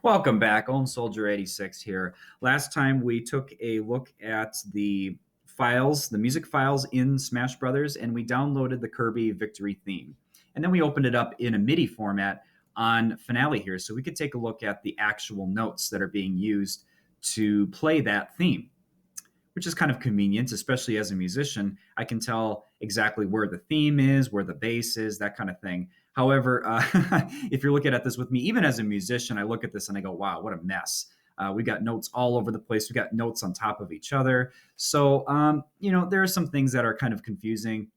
Welcome back, Own Soldier 86 here. Last time we took a look at the files, the music files in Smash Brothers, and we downloaded the Kirby Victory theme. And then we opened it up in a Midi format on Finale here, so we could take a look at the actual notes that are being used to play that theme, which is kind of convenient, especially as a musician. I can tell exactly where the theme is, where the bass is, that kind of thing. However, if you're looking at this with me, even as a musician, I look at this and I go, wow, what a mess. We got notes all over the place. We got notes on top of each other. So, there are some things that are kind of confusing,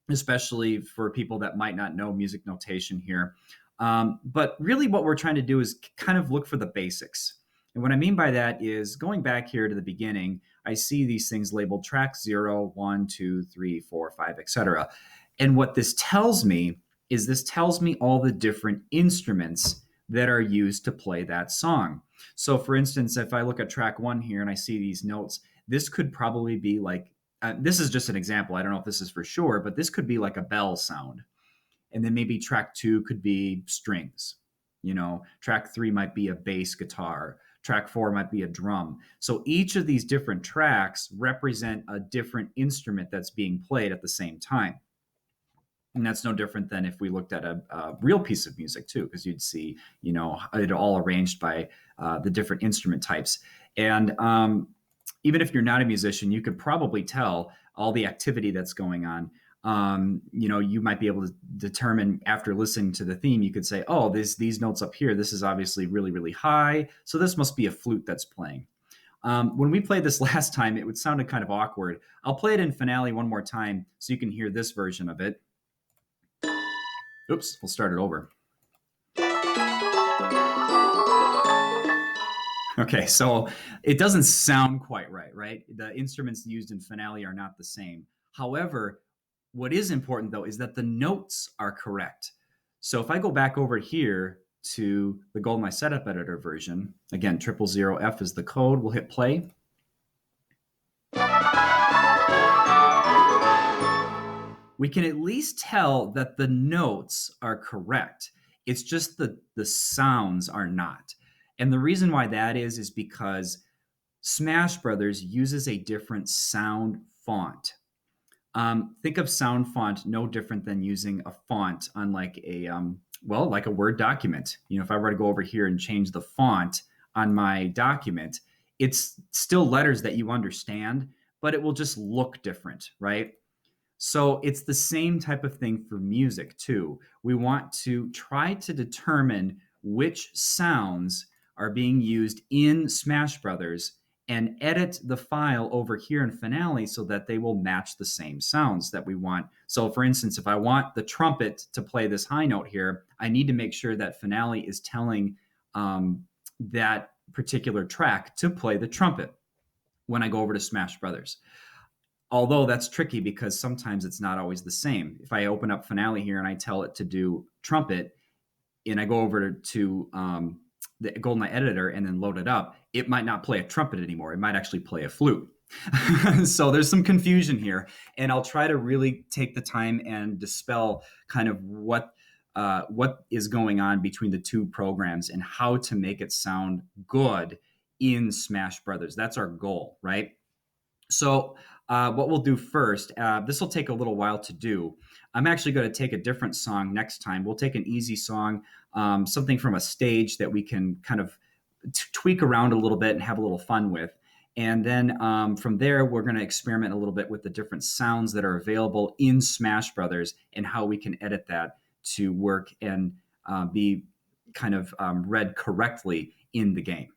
especially for people that might not know music notation here. But really what we're trying to do is kind of look for the basics. And what I mean by that is going back here to the beginning, I see these things labeled track 0, 1, 2, 3, 4, 5, etc. And what this tells me is this tells me all the different instruments that are used to play that song. So for instance, if I look at track 1 here and I see these notes, this could probably be like, this is just an example. I don't know if this is for sure, but this could be like a bell sound. And then maybe track 2 could be strings. Track 3 might be a bass guitar. Track 4 might be a drum. So each of these different tracks represent a different instrument that's being played at the same time. And that's no different than if we looked at a real piece of music too, because you'd see, it all arranged by the different instrument types. And even if you're not a musician, you could probably tell all the activity that's going on. You might be able to determine after listening to the theme, you could say, oh, these notes up here, this is obviously really, really high. So this must be a flute that's playing. When we played this last time, it sounded kind of awkward. I'll play it in Finale one more time so you can hear this version of it. Oops, we'll start it over. Okay, so it doesn't sound quite right? The instruments used in Finale are not the same. However, what is important, though, is that the notes are correct. So if I go back over here to the Goldeneye Setup Editor version, again, 000F is the code. We'll hit play. We can at least tell that the notes are correct. It's just the sounds are not. And the reason why that is because Smash Brothers uses a different sound font. Think of sound font no different than using a font on like a Word document. If I were to go over here and change the font on my document, it's still letters that you understand, but it will just look different, right? So it's the same type of thing for music too. We want to try to determine which sounds are being used in Smash Brothers and edit the file over here in Finale so that they will match the same sounds that we want. So for instance, if I want the trumpet to play this high note here, I need to make sure that Finale is telling that particular track to play the trumpet when I go over to Smash Brothers. Although that's tricky because sometimes it's not always the same. If I open up Finale here and I tell it to do trumpet, and I go over to the Goldeneye Editor and then load it up, it might not play a trumpet anymore. It might actually play a flute. So there's some confusion here, and I'll try to really take the time and dispel kind of what is going on between the two programs and how to make it sound good in Smash Brothers. That's our goal, right? So what we'll do first, this will take a little while to do. I'm actually going to take a different song next time. We'll take an easy song, something from a stage that we can kind of tweak around a little bit and have a little fun with. And then from there, we're going to experiment a little bit with the different sounds that are available in Smash Brothers and how we can edit that to work and be kind of read correctly in the game.